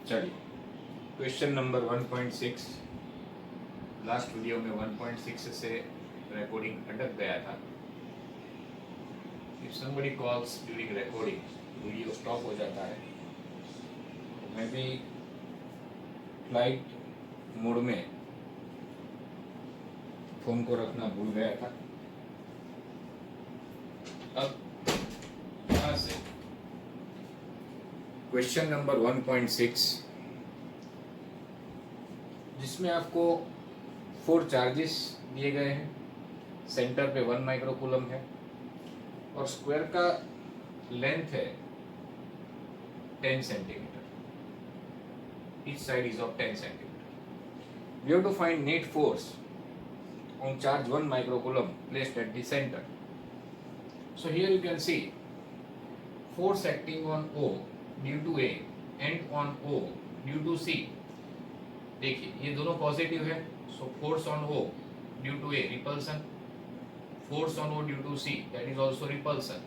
चलिए, question number 1.6। Last video में 1.6 से रिकॉर्डिंग अटक गया था। If somebody calls during recording, video stop हो जाता है। तो मैं भी फ्लाइट मोड में फोन को रखना भूल गया था। अब यहाँ से क्वेश्चन नंबर 1.6, जिसमें आपको 4 चार्जेस दिए गए हैं। सेंटर पे 1 माइक्रोकूलम है और स्क्वायर का लेंथ है 10 centimetre. Each side is of 10 centimetre. We have to find net force on charge 1 microcoulomb placed at the center. So here you can see force acting on O due to A and on O due to C. देखिए ये दोनों positive है, so force on O due to A repulsion, force on O due to C that is also repulsion.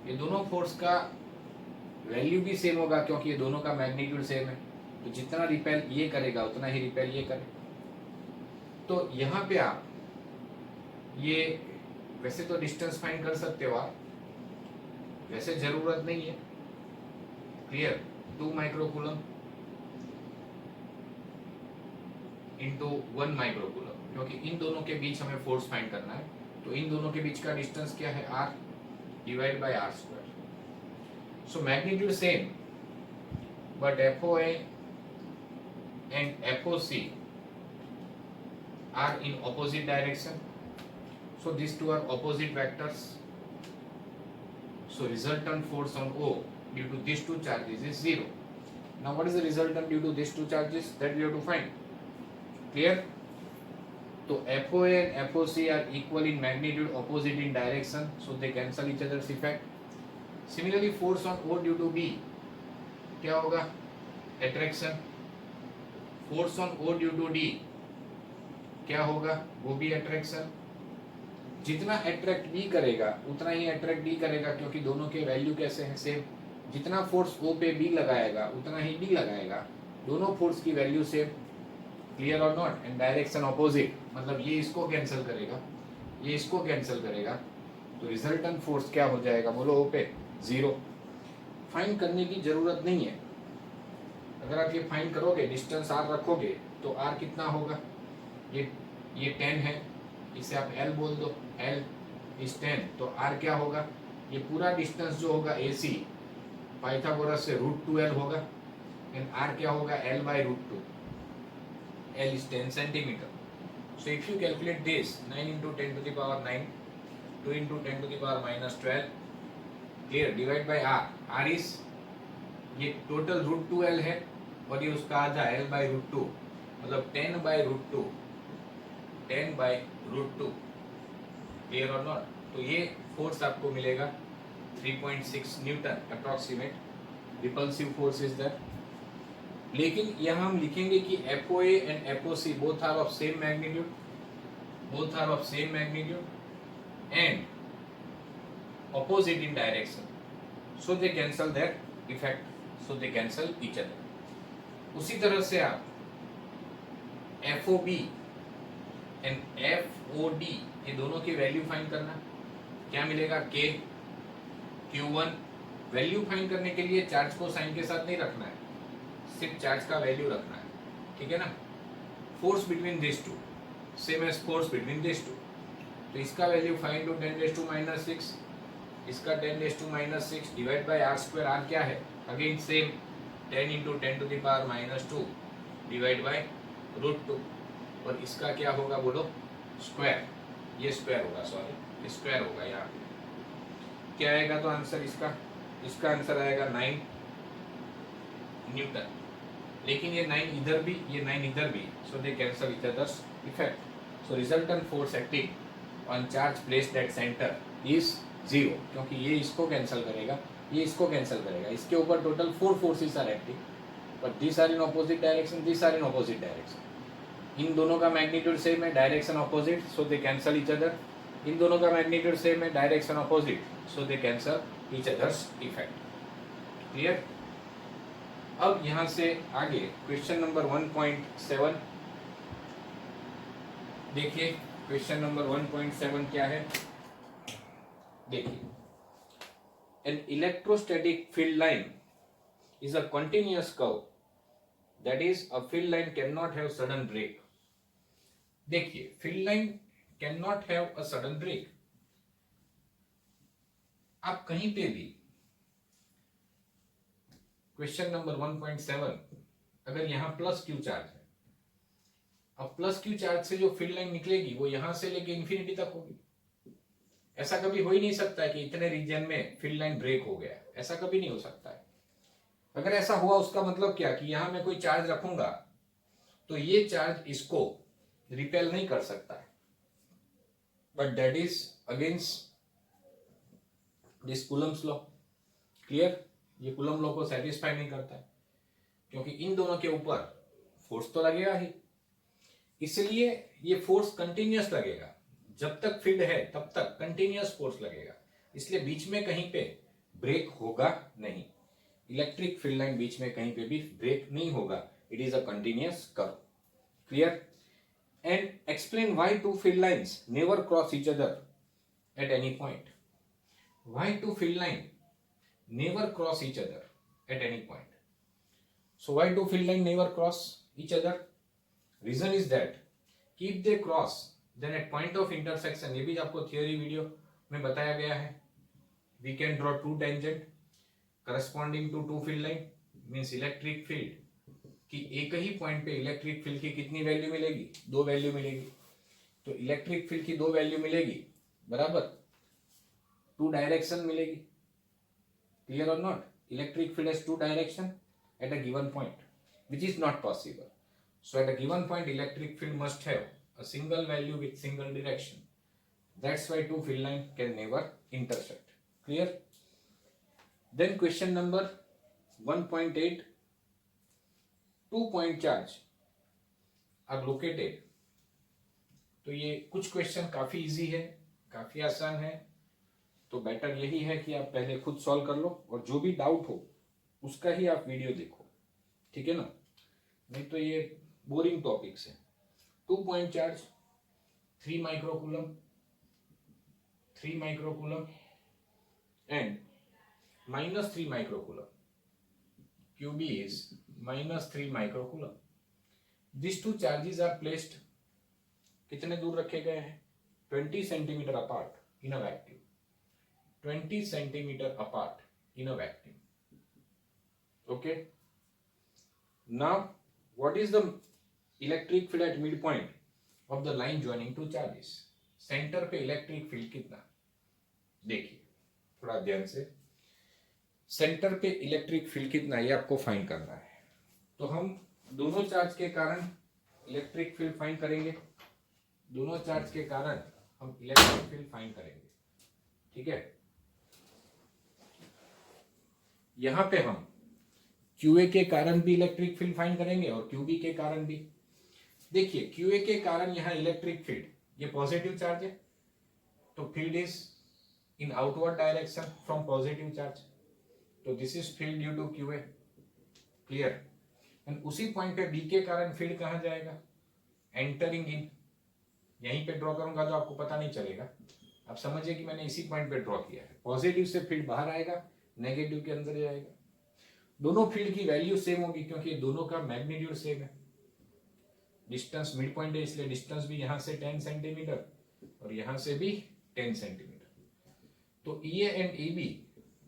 ये दोनों force का value भी same होगा क्योंकि ये दोनों का मैग्नीट्यूड सेम है। तो जितना रिपेल ये करेगा उतना ही रिपेल ये करेगा। तो यहाँ पे आप ये वैसे तो डिस्टेंस फाइंड कर सकते हो आप, वैसे जरूरत नहीं है। क्लियर, 2 माइक्रोकूलम इंटू 1 माइक्रोकूलम, क्योंकि इन दोनों के बीच हमें फोर्स फाइंड करना है। तो इन दोनों के बीच का डिस्टेंस क्या है, r divide by r square. So magnitude same, but FOA and FOC are in opposite direction, so these two are opposite vectors. So resultant force on O due to these two charges is 0. Now what is the resultant due to these two charges, that we have to find. Clear? So FOA and FOC are equal in magnitude, opposite in direction, so they cancel each other's effect. Similarly force on O due to B क्या होगा, attraction. Force on O due to D क्या होगा, वो भी attraction. जितना attract B करेगा उतना ही attract D करेगा, क्योंकि दोनों के वैल्यू कैसे हैं, सेम। जितना फोर्स ओ पे बी लगाएगा उतना ही डी लगाएगा, दोनों फोर्स की value same. Clear or not? And direction opposite, मतलब ये इसको कैंसिल करेगा, ये इसको कैंसिल करेगा। तो रिजल्टेंट फोर्स क्या हो जाएगा, बोलो, ओ पे 0। फाइंड करने की जरूरत नहीं है। अगर आप ये फाइंड करोगे, डिस्टेंस आर रखोगे, तो आर कितना होगा, ये 10 है, इसे आप L बोल दो, L इज 10। तो R क्या होगा, ये पूरा डिस्टेंस जो होगा AC पाइथागोरस से √2L होगा, एंड R क्या होगा, L by √2। L is 10 centimetre. So if you calculate this, 9 into 10 to the power 9, 2 into 10 to the power -12, clear, divide by R। R is, ये टोटल √2L है और ये उसका आधा L बाय √2, मतलब 10 by √2, 10 by √2। Clear or not? तो ये force आपको मिलेगा 3.6 newton approximate repulsive force is that. लेकिन यहाँ हम लिखेंगे कि FOA and FOC both are of same magnitude, both are of same magnitude and opposite in direction, so they cancel that effect, so they cancel each other. उसी तरह से आप FOB and FOD ये दोनों की वैल्यू फाइंड करना, क्या मिलेगा, K Q1। वैल्यू फाइंड करने के लिए चार्ज को साइन के साथ नहीं रखना है, सिर्फ चार्ज का वैल्यू रखना है, ठीक है ना। Force between this two same as force between this two. तो इसका वैल्यू फाइंड टू 10⁻⁻⁶, इसका 10⁻⁻⁶ divide by R square. R क्या है, again same 10 into 10 to the power -2 divide by √2, और इसका क्या होगा, बोलो, स्क्वायर। ये स्क्वायर होगा, सॉरी स्क्वायर होगा। यहाँ क्या आएगा तो आंसर इसका आंसर आएगा 9 न्यूटन। लेकिन ये 9 इधर भी, ये 9 इधर भी, so they cancel each other's effect. So resultant force acting on charge placed at centre is 0, क्योंकि ये इसको कैंसिल करेगा, ये इसको कैंसिल करेगा। इसके ऊपर total 4 forces are acting, but this are in opposite direction, this are in opposite direction. इन दोनों का मैग्नीट्यूड सेम है, direction opposite, so they cancel each other. इन दोनों का मैग्नीट्यूड सेम है, direction opposite, so they cancel each other's effect. Clear? अब यहां से आगे क्वेश्चन नंबर 1.7 देखिए। क्वेश्चन नंबर 1.7 क्या है, देखिए, an electrostatic field line is a continuous curve, that is a field line cannot have sudden break. देखिए, field line cannot have a sudden break. आप कहीं पे भी क्वेश्चन नंबर 1.7 अगर यहां प्लस क्यू चार्ज है, अब प्लस क्यू चार्ज से जो फील्ड लाइन निकलेगी वो यहां से लेके इंफिनिटी तक होगी। ऐसा कभी हो ही नहीं सकता है कि इतने रीजन में फील्ड लाइन ब्रेक हो गया, ऐसा कभी नहीं हो सकता है। अगर ऐसा हुआ उसका मतलब क्या कि यहां मैं कोई चार्ज रखूंगा तो ये चार्ज इसको रिपेल नहीं कर सकता है, but that is against this Coulomb's law. Clear? ये कूलम लॉ को सेटिस्फाई नहीं करता है क्योंकि इन दोनों के ऊपर फोर्स तो लगेगा ही, इसलिए ये फोर्स कंटिन्यूअस लगेगा। जब तक फील्ड है तब तक कंटिन्यूअस फोर्स लगेगा, इसलिए बीच में कहीं पे ब्रेक होगा नहीं। इलेक्ट्रिक फील्ड लाइन बीच में कहीं पे भी ब्रेक नहीं होगा, it is a continuous curve. Clear? And explain why two field lines never cross each other at any point. Why two field line never cross each other at any point. So why do field line never cross each other? Reason is that if they cross then at point of intersection, ये भी आपको theory video में बताया गया है, we can draw two tangent corresponding to two field line, means electric field कि एक ही point पे इलेक्ट्रिक फील्ड की कितनी वैल्यू मिलेगी, दो वैल्यू मिलेगी। तो इलेक्ट्रिक फील्ड की दो वैल्यू मिलेगी बराबर टू डायरेक्शन मिलेगी। Clear or not? Electric field has two direction at a given point, which is not possible. So at a given point, electric field must have a single value with single direction. That's why two field line can never intersect. Clear? Then question number 1.8, 2 point charge are located. तो ये कुछ question काफी easy है, काफी आसान है, तो better यही है कि आप पहले खुद सॉल्व कर लो और जो भी डाउट हो उसका ही आप वीडियो देखो, ठीक है ना? नहीं तो ये बोरिंग टॉपिक्स है। 2 point charge 3 microcoulomb and -3 microcoulomb, QB is -3 microcoulomb. This two charges are placed, कितने दूर रखे गए हैं? 20 centimetre apart in a vacuum, 20 centimeter apart in a vacuum. Okay. Now, what is the electric field at midpoint of the line joining two charges? Center पे electric field कितना? देखिए थोड़ा ध्यान से, सेंटर पे इलेक्ट्रिक फील्ड कितना ये आपको फाइंड करना है। तो हम दोनों चार्ज के कारण इलेक्ट्रिक फील्ड फाइंड करेंगे, दोनों चार्ज के कारण हम इलेक्ट्रिक फील्ड फाइंड करेंगे, ठीक है? यहां पे हम QA के कारण भी इलेक्ट्रिक फील्ड फाइंड करेंगे और QB के कारण भी। देखिए QA के कारण यहां इलेक्ट्रिक फील्ड, ये पॉजिटिव चार्ज है तो field is in outward direction from positive charge, तो this is field due to QA। Clear? And उसी पॉइंट पे B के कारण फील्ड कहां जाएगा? Entering in. यहीं पे ड्रॉ करूंगा तो आपको पता नहीं चलेगा, आप समझिए कि मैंने इसी पॉइंट पे ड्रॉ किया है। पॉजिटिव से फील्ड बाहर आएगा, नेगेटिव के अंदर जाएगा। दोनों फील्ड की वैल्यू सेम होगी क्योंकि दोनों का मैग्नीट्यूड सेम है। डिस्टेंस मिड पॉइंट है इसलिए डिस्टेंस भी यहां से 10 सेंटीमीटर और यहां से भी 10 सेंटीमीटर। तो EA एंड EB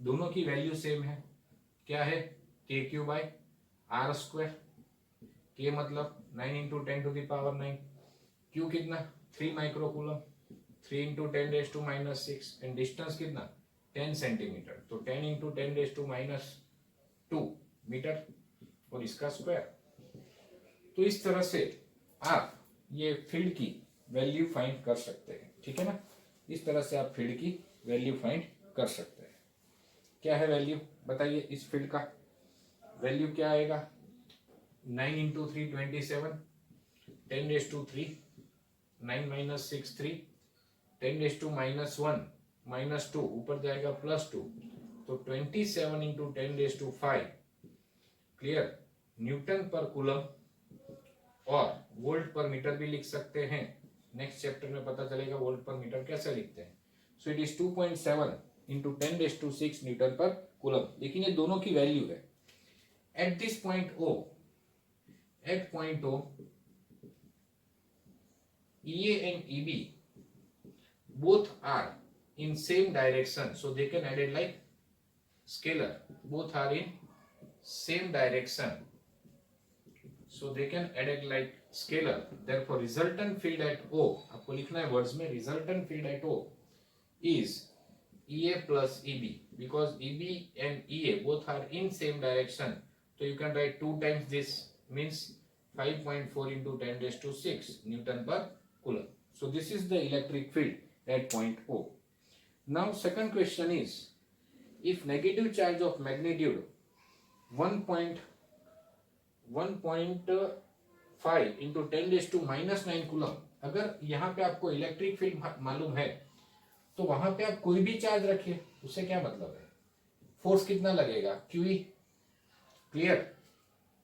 दोनों की वैल्यू सेम है, क्या है? KQ/R²। K मतलब 9 × 10⁻⁹, Q कितना? 3 माइक्रोकूलम, 3 × 10⁻⁻⁶, एंड डिस्टेंस कितना? 10 सेंटीमीटर, तो 10 × 10⁻²⁵ मीटर और इसका स्क्वायर। तो इस तरह से आप ये फील्ड की वैल्यू फाइंड कर सकते हैं, ठीक है ना? इस तरह से आप फील्ड की वैल्यू फाइंड कर सकते हैं। क्या है वैल्यू बताइए? इस फील्ड का वैल्यू क्या आएगा? 9 × 3 27, 10⁻3, 9 - 6 3, 10⁻⁻1 -2 ऊपर जाएगा +2, तो 27 × 10⁵ क्लियर, न्यूटन पर कूलम और वोल्ट पर मीटर भी लिख सकते हैं। नेक्स्ट चैप्टर में पता चलेगा वोल्ट पर मीटर कैसे लिखते हैं। So it is 2.7 into 10⁶ newton per coulomb. लेकिन ये दोनों की वैल्यू है। At this point O, at point O, EA and EB both are in same direction, so they can add it like scalar. Both are in same direction, so they can add it like scalar. Therefore resultant field at O, आपको लिखना है words में, resultant field at O is EA plus EB, because EB and EA both are in same direction, so you can write 2 times this, means 5.4 into 10⁶ Newton per coulomb. So this is the electric field at point O. Now second question is, if negative charge of magnitude 1.5 into 10⁻⁹ coulomb, अगर यहाँ पे आपको electric field मालूम है तो वहां पे आप कोई भी चार्ज रखिए, उससे क्या मतलब है, फोर्स कितना लगेगा, QE। क्लियर,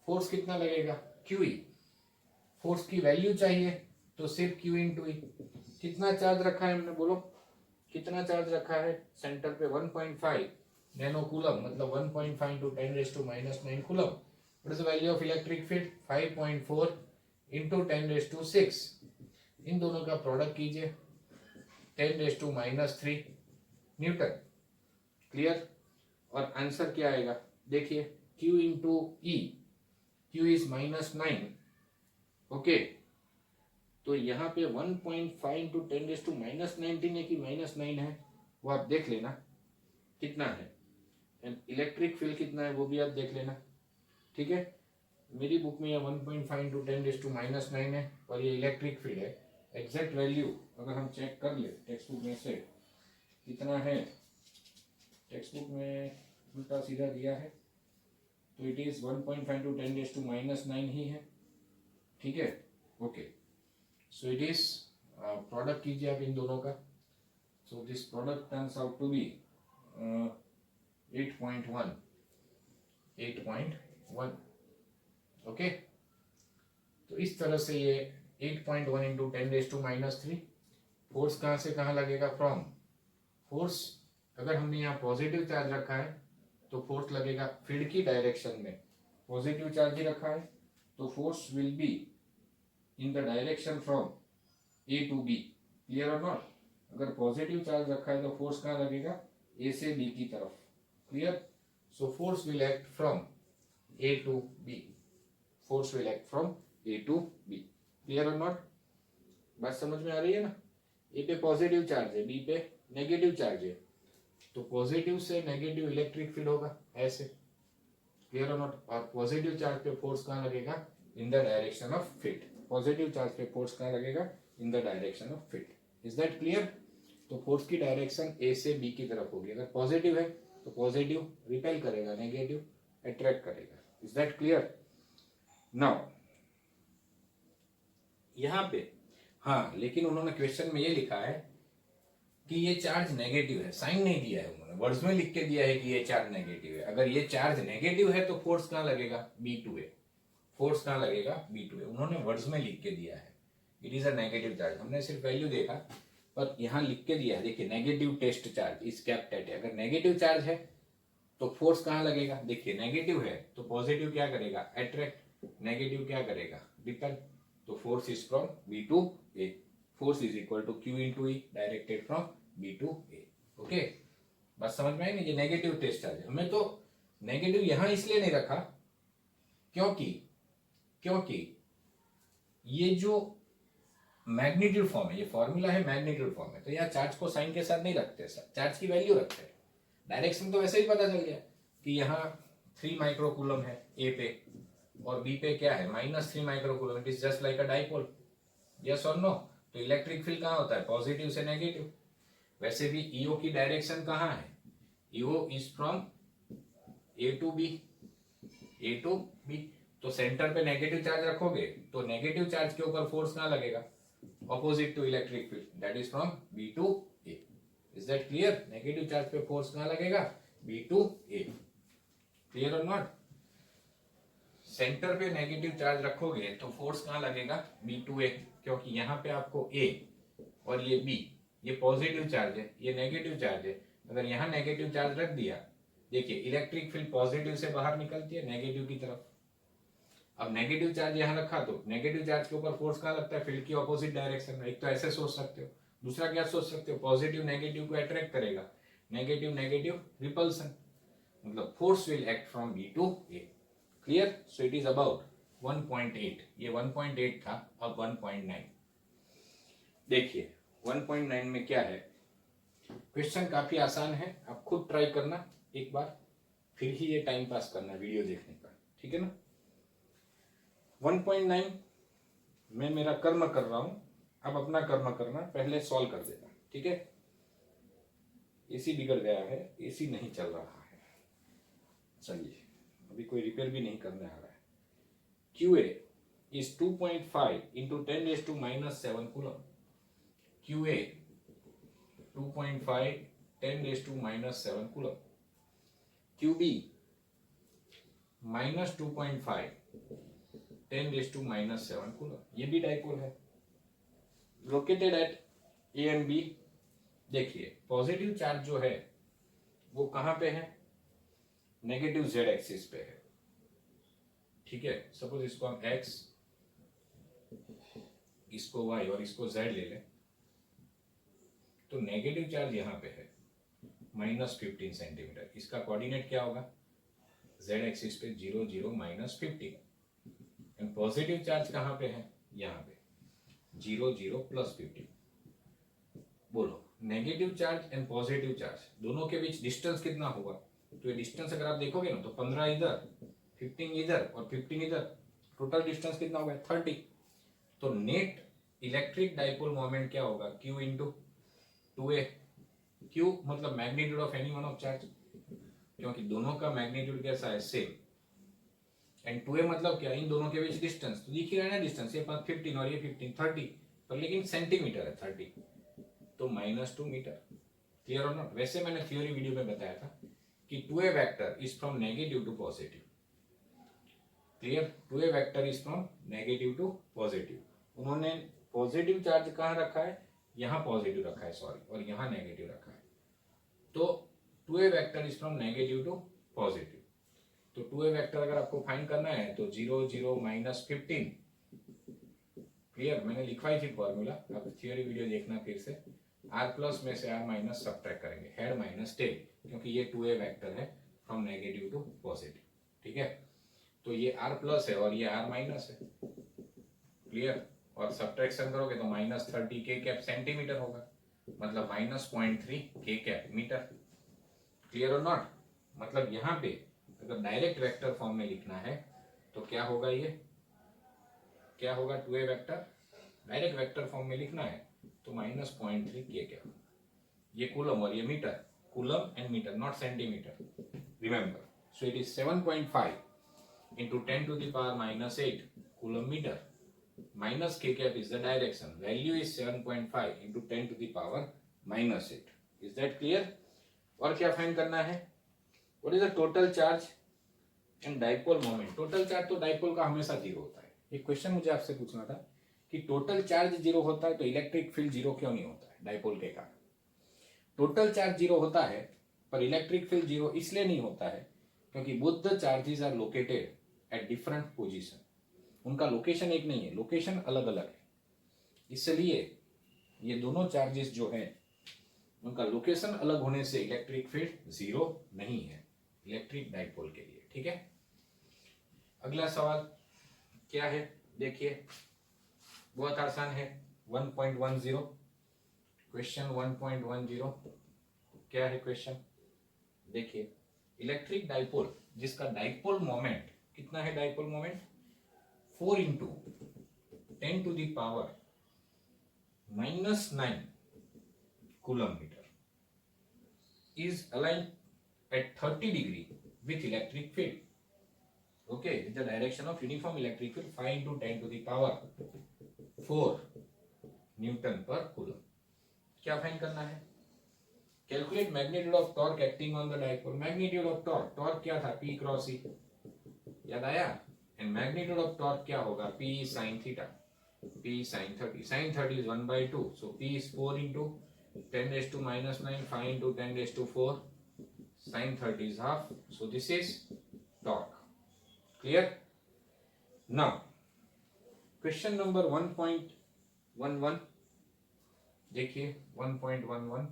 फोर्स कितना लगेगा, QE। फोर्स की वैल्यू चाहिए तो सिर्फ Q इंटू E। कितना चार्ज रखा है हमने, बोलो कितना चार्ज रखा है, सेंटर पे 1.5 नैनो कूलम, मतलब 1.5 into 10⁻⁹ coulomb. What is the value of electric field, 5.4 into 10⁻⁶। इन दोनों का प्रोडक्ट कीजिए, 10⁻³ न्यूटन। क्लियर, और आंसर क्या आएगा, देखिए Q into E, Q is -9। Okay, तो यहाँ पे 1.5 into 10⁻⁹ है कि -9 है, वो आप देख लेना कितना है। एंड इलेक्ट्रिक फील्ड कितना है वो भी आप देख लेना, ठीक है। मेरी बुक में ये 1.5 into 10⁻⁹ है और ये इलेक्ट्रिक फील्ड है। एग्जैक्ट वैल्यू अगर हम चेक कर ले टेक्स्ट बुक में से कितना है, टेक्स्ट बुक में उल्टा सीधा दिया है, तो इट इज 1.5 into 10⁻⁹ ही है, ठीक है। Okay, so it is, product कीजिए आप इन दोनों का। So this product turns out to be 8.1। Okay, तो इस तरह से ये 8.1 into 10⁻⁻3। फोर्स कहाँ से कहाँ लगेगा, फ्रॉम फोर्स, अगर हमने यहाँ पॉजिटिव चार्ज रखा है तो फोर्स लगेगा फील्ड की डायरेक्शन में, पॉजिटिव चार्ज ही रखा है तो force will be in the direction from A to B। Clear or not, अगर पॉजिटिव चार्ज रखा है तो फोर्स कहाँ लगेगा, A से B की तरफ। Clear, so force will act from A to B, force will act from A to B। Clear or not, बात समझ में आ रही है ना। A पे पॉजिटिव चार्ज है, B पे नेगेटिव चार्ज है, तो पॉजिटिव से नेगेटिव इलेक्ट्रिक फील्ड होगा ऐसे। क्लियर और नॉट, और पॉजिटिव चार्ज पे फोर्स कहाँ लगेगा, in the direction of field. Positive charge पे फोर्स कहाँ लगेगा, in the direction of field. Is that clear, तो फोर्स की डायरेक्शन A से B की तरफ होगी। अगर पॉजिटिव है तो पॉजिटिव रिपेल करेगा, नेगेटिव अट्रैक्ट करेगा। Is that clear. नाउ यहाँ पे, हाँ, लेकिन उन्होंने क्वेश्चन में ये लिखा है कि ये चार्ज नेगेटिव है, साइन नहीं दिया है उन्होंने, वर्ड्स में लिख के दिया है कि ये चार्ज नेगेटिव है। अगर ये चार्ज नेगेटिव है तो फोर्स कहाँ लगेगा, B2 है। फोर्स कहाँ लगेगा, B2 है, उन्होंने वर्ड्स में लिख के दिया है। It is a negative charge, हमने सिर्फ वैल्यू देखा, पर यहाँ लिख के दिया है, देखिए negative test charge is kept at. अगर नेगेटिव चार्ज है तो फोर्स कहाँ लगेगा, देखिए नेगेटिव है तो पॉजिटिव क्या करेगा, अट्रैक्ट, नेगेटिव क्या करेगा, रिपेल। तो force is from B to A, force is equal to Q into E, directed from B to A। Okay, बात समझ में आई ना। ये नेगेटिव टेस्ट चार्ज है, हमें तो नेगेटिव यहाँ इसलिए नहीं रखा क्योंकि ये जो मैग्नीट्यूड फॉर्म है, ये फॉर्मूला है मैग्नीट्यूड फॉर्म है, तो यहाँ चार्ज को साइन के साथ नहीं रखते सर, चार्ज की वैल्यू रखते हैं। डायरेक्शन तो वैसे ही पता चल गया कि यहाँ 3 माइक्रो कूलम है A पे और B पे क्या है, -3 micro coulomb. It is just like a dipole, yes और नो। तो इलेक्ट्रिक फील्ड कहाँ होता है, पॉजिटिव से नेगेटिव। वैसे भी EO की डायरेक्शन कहाँ है, EO is from A to B। तो सेंटर पे नेगेटिव चार्ज रखोगे तो नेगेटिव चार्ज के ऊपर फोर्स कहाँ लगेगा, opposite to electric field, that is from B to A। Is that clear, negative charge पे फोर्स कहाँ लगेगा, B to A। Clear or not. Centre पे नेगेटिव चार्ज रखोगे तो फोर्स कहाँ लगेगा, B2A, क्योंकि यहाँ पे आपको A और ये B, ये पॉजिटिव चार्ज है, ये नेगेटिव चार्ज है। अगर यहाँ नेगेटिव चार्ज रख दिया, देखिए इलेक्ट्रिक फील्ड पॉजिटिव से बाहर निकलती है नेगेटिव की तरफ। अब नेगेटिव चार्ज यहाँ रखा तो नेगेटिव चार्ज के ऊपर फोर्स कहाँ लगता है, फील्ड की ऑपोजिट डायरेक्शन में। एक तो ऐसे सोच सकते हो, दूसरा क्या सोच सकते हो, पॉजिटिव नेगेटिव को अट्रैक्ट करेगा, नेगेटिव नेगेटिव रिपल्सन, मतलब force will act from B to A। Clear? So it is about 1.8, ये 1.8 था, अब 1.9। देखिए 1.9 में क्या है, क्वेश्चन काफी आसान है, आप खुद ट्राई करना एक बार, फिर ही ये टाइम पास करना वीडियो देखने का, ठीक है ना। 1.9 में मेरा कर्म कर रहा हूं, अब अपना कर्म करना, पहले सॉल्व कर देना, ठीक है। एसी बिगड़ गया है, एसी नहीं चल रहा है, चलिए अभी कोई रिपेयर भी नहीं करने आ रहा है। QA is 2.5 into 10 raised to minus 7 coulomb। QA 2.5 10 raised to minus 7 coulomb। QB minus 2.5 10 raised to minus 7 coulomb। ये भी डाइपोल है, located at A and B। देखिए पॉजिटिव चार्ज जो है वो कहाँ पे है, नेगेटिव Z एक्सिस पे है, ठीक है। सपोज इसको हम X, इसको Y और इसको Z ले लें, तो नेगेटिव चार्ज यहाँ पे है -15 सेंटीमीटर। इसका कोऑर्डिनेट क्या होगा, Z एक्सिस पे 0 0 -15। एंड पॉजिटिव चार्ज कहाँ पे है, यहाँ पे 0 0 +15। बोलो negative charge and positive charge दोनों के बीच डिस्टेंस कितना होगा, तो ये डिस्टेंस अगर आप देखोगे ना तो 15 इधर, 15 इधर और 15 इधर, टोटल डिस्टेंस कितना होगा 30। तो नेट इलेक्ट्रिक डाइपोल मोमेंट क्या होगा, Q इंटू 2A। Q मतलब magnitude of any one of charge, क्योंकि दोनों का मैग्नीट्यूड कैसा है, सेम। एंड 2A मतलब क्या, इन दोनों के बीच डिस्टेंस, तो दिख ही रहा है ना डिस्टेंस, ये 15 और ये 15, 30, पर लेकिन सेंटीमीटर है 30, तो -2 मीटर। Clear or not? वैसे मैंने थ्योरी वीडियो में बताया था कि 2A vector is from negative to positive. Clear? 2A vector is from negative to positive. उन्होंने पॉजिटिव चार्ज कहाँ रखा है, यहाँ पॉजिटिव रखा है, सॉरी, और यहाँ नेगेटिव रखा है। तो 2A vector is from negative to positive. तो 2A वेक्टर अगर आपको फाइंड करना है तो 0 0 -15। क्लियर? मैंने लिखवाई थी फॉर्मूला, अब थ्योरी वीडियो देखना फिर से। R प्लस में से R माइनस सब्ट्रैक्ट करेंगे, हेड माइनस टेल, क्योंकि ये 2A वेक्टर है फ्रॉम नेगेटिव टू पॉजिटिव, ठीक है। तो ये R प्लस है और ये R माइनस है। क्लियर? और सब्ट्रैक्शन करोगे तो -30 K कैप सेंटीमीटर होगा, मतलब -0.3 K cap metre. Clear or not? मतलब यहाँ पे अगर डायरेक्ट वेक्टर फॉर्म में लिखना है तो क्या होगा, ये क्या होगा, 2A vector direct vector form में लिखना है तो -0.3 K कैप। ये कूलम और ये metre, coulomb and metre, not centimetre, remember. So it is 7.5 into 10 to the power -8 coulomb meter। minus K cap is the direction, value is 7.5 into 10 to the power -8। is that clear? और क्या find करना है, what is the total charge and dipole moment। Total charge तो dipole का हमेशा 0 होता है। एक क्वेश्चन मुझे आपसे पूछना था कि टोटल चार्ज 0 होता है तो इलेक्ट्रिक फील्ड 0 क्यों नहीं होता है डाइपोल के कारण। टोटल चार्ज 0 होता है पर इलेक्ट्रिक फील्ड 0 इसलिए नहीं होता है क्योंकि both the charges are located at different position. उनका लोकेशन एक नहीं है, लोकेशन अलग अलग है, इसलिए ये दोनों चार्जेस जो हैं उनका लोकेशन अलग होने से इलेक्ट्रिक फील्ड 0 नहीं है इलेक्ट्रिक डाइपोल के लिए, ठीक है। अगला सवाल क्या है, देखिए बहुत आसान है, 1.10 क्वेश्चन 1.10 क्या है क्वेश्चन, देखिए इलेक्ट्रिक डाइपोल जिसका डाइपोल मोमेंट कितना है, dipole moment 4 into 10 to the power -9 coulomb meter is aligned at 30 degree with electric field, okay, with the direction of uniform electric field 5 into 10 to the power 4 Newton per coulomb। क्या find करना है, calculate magnitude of torque acting on the dipole. Magnitude of torque, torque क्या था, P cross E, याद आया, and magnitude of torque क्या होगा, P sin theta, P sin 30. Sin 30 is 1/2, so P is 4 into 10 raised to minus 9, 5 into 10 raised to 4. Sin 30 is half, so this is torque. Clear? Now question number 1.11 देखिए 1.11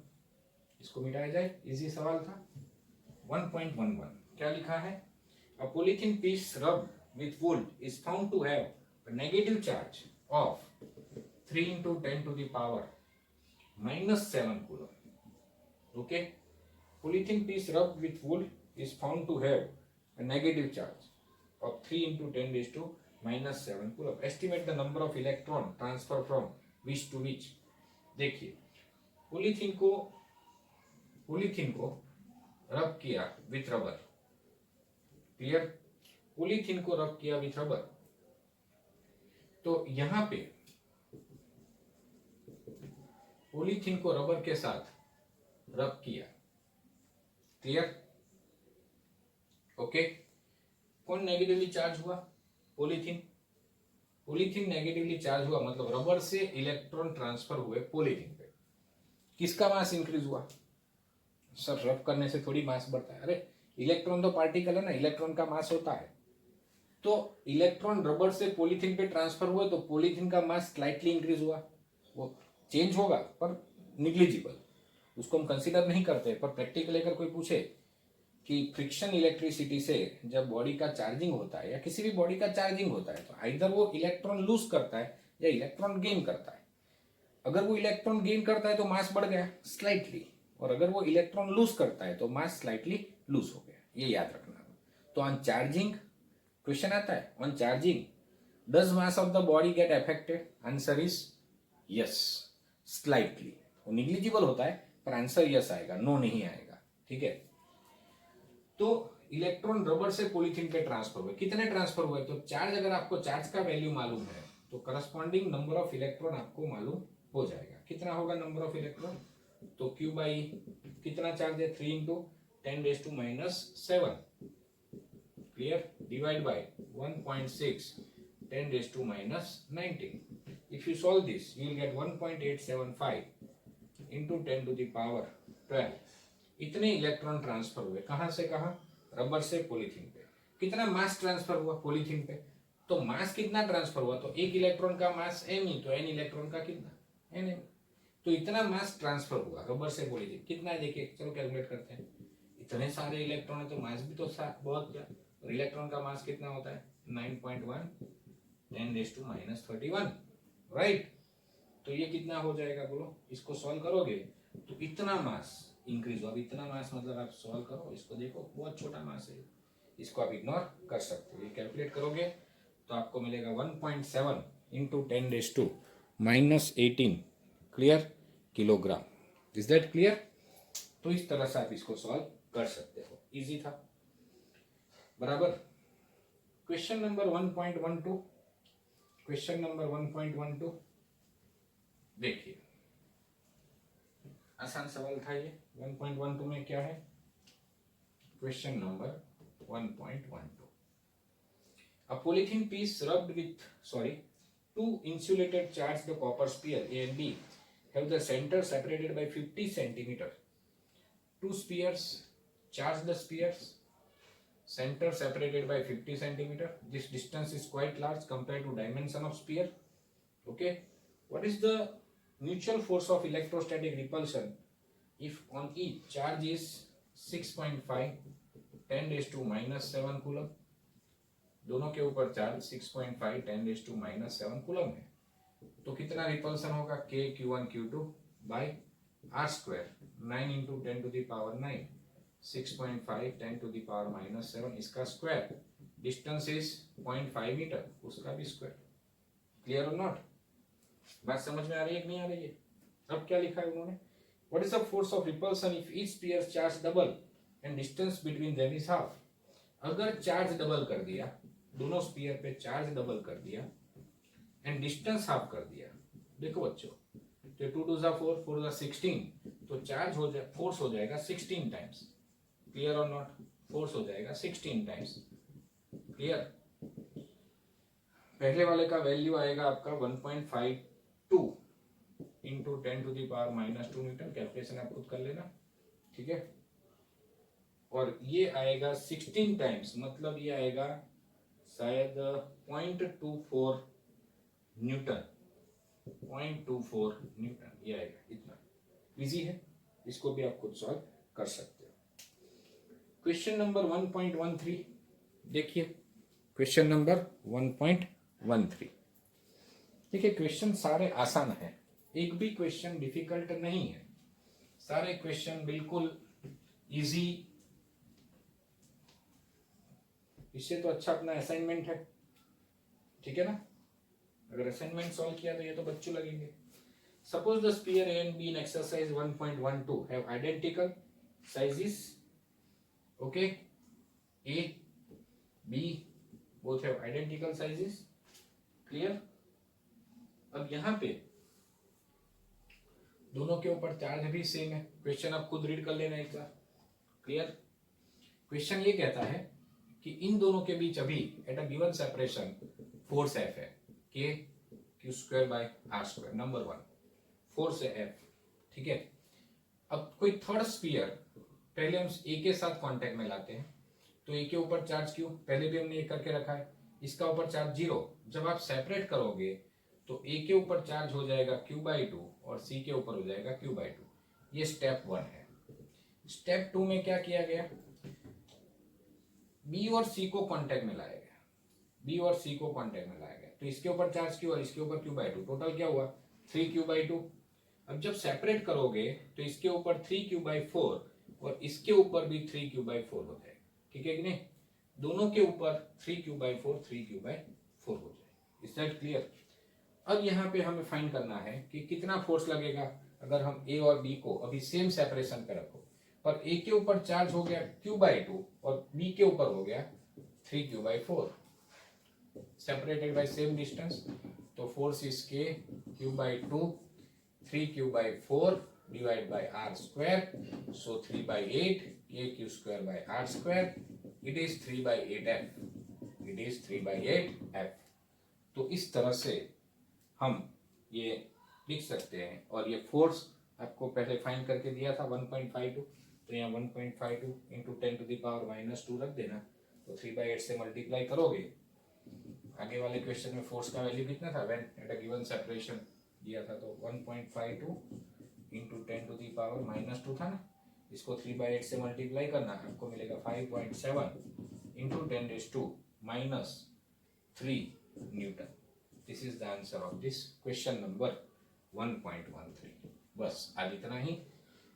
इसको मिटाया जाए, easy सवाल था। 1.11 क्या लिखा है, a polythene piece rubbed with wool is found to have a negative charge of 3 into 10 to the power minus 7 coulomb. Okay, polythene piece rubbed with wool is found to have a negative charge of 3 into 10 raised to minus 7 coulomb. Estimate the number of electron transfer from which to which. देखिए polythene को रब किया with rubber, clear, polythene को रब किया with rubber, तो यहां पे पोलीथीन को रबर के साथ रब किया, क्लियर, ओके। कौन नेगेटिवली चार्ज हुआ, पोलीथीन, पोलीथीन नेगेटिवली चार्ज हुआ, मतलब रबर से इलेक्ट्रॉन ट्रांसफर हुए पोलीथीन पे, किसका मास इंक्रीज हुआ, सर रब करने से थोड़ी मास बढ़ता है, अरे इलेक्ट्रॉन तो पार्टिकल है ना, इलेक्ट्रॉन का मास होता है, तो इलेक्ट्रॉन रबर से पॉलीथीन पे ट्रांसफर हुए तो पॉलीथीन का मास स्लाइटली इंक्रीज हुआ, वो चेंज होगा पर निग्लिजिबल, उसको हम कंसीडर नहीं करते। पर प्रैक्टिकली अगर कोई पूछे कि फ्रिक्शन इलेक्ट्रिसिटी से जब बॉडी का चार्जिंग होता है या किसी भी बॉडी का चार्जिंग होता है तो आइदर वो इलेक्ट्रॉन लूज करता है या इलेक्ट्रॉन गेन करता है। अगर वो इलेक्ट्रॉन गेन करता है तो मास बढ़ गया स्लाइटली, और अगर वो इलेक्ट्रॉन लूज करता है तो मास स्लाइटली लूज हो गया, ये याद रखना। तो ऑन चार्जिंग क्वेश्चन आता है, on charging does mass of the body get affected, answer is yes, slightly, वो निग्लिजिबल होता है पर आंसर यस आएगा, नो नहीं आएगा, ठीक है। तो इलेक्ट्रॉन रबर से पॉलीथीन पे ट्रांसफर हुए, कितने ट्रांसफर हुए, तो चार्ज, अगर आपको चार्ज का वैल्यू मालूम है तो करस्पॉन्डिंग नंबर ऑफ इलेक्ट्रॉन आपको मालूम हो जाएगा, कितना होगा नंबर ऑफ इलेक्ट्रॉन, तो Q बाई कितना चार्ज है 3 into 10 raised to minus 7, clear, divide by 1.6 10 raised to minus 19. If you solve this you will get 1.875 into 10 to the power 12. इतने इलेक्ट्रॉन ट्रांसफर हुए, कहां से कहां, रबर से पॉलीथीन पे। कितना मास ट्रांसफर हुआ पॉलीथीन पे, तो मास कितना ट्रांसफर हुआ, तो एक इलेक्ट्रॉन का मास m ही, तो n इलेक्ट्रॉन का कितना n, तो इतना मास ट्रांसफर हुआ रबर से पॉलीथीन, कितना है देखिए, चलो कैलकुलेट करते हैं। इतने सारे इलेक्ट्रॉन है तो मास भी तो बहुत क्या, और इलेक्ट्रॉन का मास कितना होता है 9.1 10 raised to minus 31, राइट। तो ये कितना हो जाएगा बोलो, इसको सॉल्व करोगे तो इतना मास इंक्रीज हुआ। अब इतना मास मतलब आप सॉल्व करो, इसको देखो बहुत छोटा मास है, इसको आप इग्नोर कर सकते हो। ये कैलकुलेट करोगे तो आपको मिलेगा 1.7 into 10 raised to minus 18, clear, kilogram. Is that clear? तो इस तरह से आप इसको सॉल्व कर सकते हो, इजी था, बराबर। क्वेश्चन नंबर 1.12, क्वेश्चन नंबर 1.12 देखिए, आसान सवाल था ये। 1.12 में क्या है, question number 1.12, a polythene piece rubbed with two insulated charged copper sphere A and B have the center separated by 50 centimeter. Two spheres, charged spheres, center separated by 50 centimeter. This distance is quite large compared to dimension of sphere. Okay, what is the mutual force of electrostatic repulsion if on each charge is 6.5 10 raised to minus 7 coulomb, दोनों के ऊपर charge 6.5 10 raised to minus 7 coulomb है, तो कितना repulsion होगा K Q1 Q2 by R square, 9 into 10 to the power 9, 6.5 10 to the power minus 7, इसका square, distance is 0.5 metre, उसका भी स्क्वायर। क्लियर और नॉट, बात समझ में आ रही है कि नहीं आ रही है? अब क्या लिखा है उन्होंने, what is the force of repulsion if each sphere charge double and distance between them is half. अगर चार्ज डबल कर दिया, दोनों स्फीयर पे चार्ज डबल कर दिया एंड डिस्टेंस हाफ कर दिया, देखो बच्चों, तो 2 2 4 4 16, तो चार्ज हो जाए, फोर्स हो जाएगा 16 times, clear or not, force हो जाएगा 16 टाइम्स, क्लियर। पहले वाले का वैल्यू आएगा आपका 1.52 इंटू 10⁻⁻2 न्यूटन। कैलकुलेशन आप खुद कर लेना, ठीक है। और ये आएगा 16 टाइम्स, मतलब ये आएगा शायद 0.24 न्यूटन, 0.24 न्यूटन ये आएगा। इतना इजी है, इसको भी आप खुद सॉल्व कर सकते हो। क्वेश्चन नंबर 1.13 देखिए, क्वेश्चन नंबर 1.13। देखिए क्वेश्चन सारे आसान है, एक भी क्वेश्चन डिफिकल्ट नहीं है, सारे क्वेश्चन बिल्कुल इजी। इससे तो अच्छा अपना असाइनमेंट है, ठीक है ना। अगर असाइनमेंट सॉल्व किया तो ये तो बच्चों लगेंगे। Suppose the sphere A and B in exercise 1.12 have identical sizes, okay, A, B both have identical sizes, clear। अब यहाँ पे दोनों के ऊपर चार्ज भी सेम है। क्वेश्चन आप खुद रीड कर लेना एक बार, क्लियर। क्वेश्चन ये कहता है कि इन दोनों के बीच अभी at a given separation force F है, K Q²/R², नंबर 1 फोर्स है F, ठीक है। अब कोई थर्ड स्फीयर पहले हम A के साथ कांटेक्ट में लाते हैं, तो A के ऊपर चार्ज Q पहले भी हमने ये करके रखा है, इसका ऊपर चार्ज 0। जब आप सेपरेट करोगे तो A के ऊपर चार्ज हो जाएगा Q/2 और C के ऊपर हो जाएगा Q/2। ये स्टेप 1 है। स्टेप 2 में क्या किया गया, B और C को कांटेक्ट में लाया गया, B और C को कांटेक्ट में लाया गया, तो इसके ऊपर चार्ज Q और इसके ऊपर Q/2, टोटल क्या हुआ 3Q/2। अब जब सेपरेट करोगे तो इसके ऊपर 3Q/4 और इसके ऊपर भी 3Q/4 हो जाएगा, ठीक है कि नहीं। दोनों के ऊपर 3Q/4 3Q/4 हो जाएगा। Is that clear. अब यहाँ पे हमें फाइंड करना है कि कितना फोर्स लगेगा अगर हम A और B को अभी सेम सेपरेशन पे रखो, पर A के ऊपर चार्ज हो गया Q/2 और B के ऊपर हो गया 3Q/4, separated by same distance. तो force is K Q/2 3Q/4 divided by R², so 3/8 KQ²/R², it is 3/8F, it is 3/8F। तो इस तरह से हम ये लिख सकते हैं। और ये फोर्स आपको पहले फाइंड करके दिया था 1.52, तो यहाँ 1.52 इंटू 10⁻⁻2 रख देना, तो 3/8 से मल्टीप्लाई करोगे। आगे वाले क्वेश्चन में फोर्स का वैल्यू कितना था, when at a given separation दिया था, तो 1.52 इंटू 10⁻⁻2 था ना। इसको 3/8 से मल्टीप्लाई करना, आपको मिलेगा 5.7 into 10⁻³ Newton. This is the answer of this question number 1.13। बस आज इतना ही।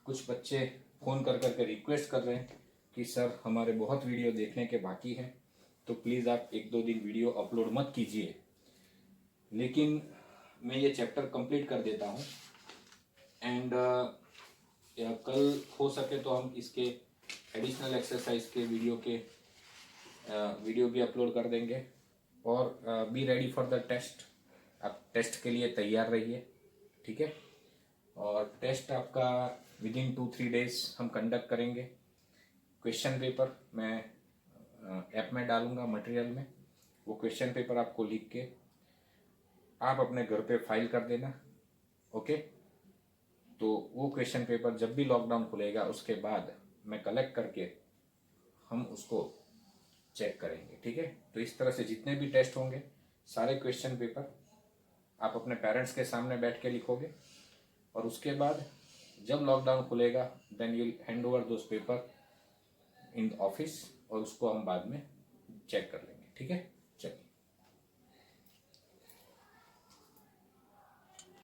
कुछ बच्चे फोन कर करके रिक्वेस्ट कर रहे हैं कि सर हमारे बहुत वीडियो देखने के बाकी हैं, तो प्लीज़ आप 1-2 दिन वीडियो अपलोड मत कीजिए, लेकिन मैं ये चैप्टर कंप्लीट कर देता हूँ। एंड कल हो सके तो हम इसके एडिशनल एक्सरसाइज के वीडियो भी अपलोड कर देंगे। और be ready for the test, आप टेस्ट के लिए तैयार रहिए, ठीक है। और टेस्ट आपका विदिन 2-3 डेज हम कंडक्ट करेंगे। क्वेश्चन पेपर मैं ऐप में डालूंगा, मटेरियल में, वो क्वेश्चन पेपर आपको लिख के आप अपने घर पे फाइल कर देना, ओके। तो वो क्वेश्चन पेपर जब भी लॉकडाउन खुलेगा उसके बाद मैं कलेक्ट करके हम उसको चेक करेंगे, ठीक है। तो इस तरह से जितने भी टेस्ट होंगे सारे क्वेश्चन पेपर आप अपने पेरेंट्स के सामने बैठ के लिखोगे, और उसके बाद जब लॉकडाउन खुलेगा then you hand over those paper in office, और उसको हम बाद में चेक कर लेंगे, ठीक है।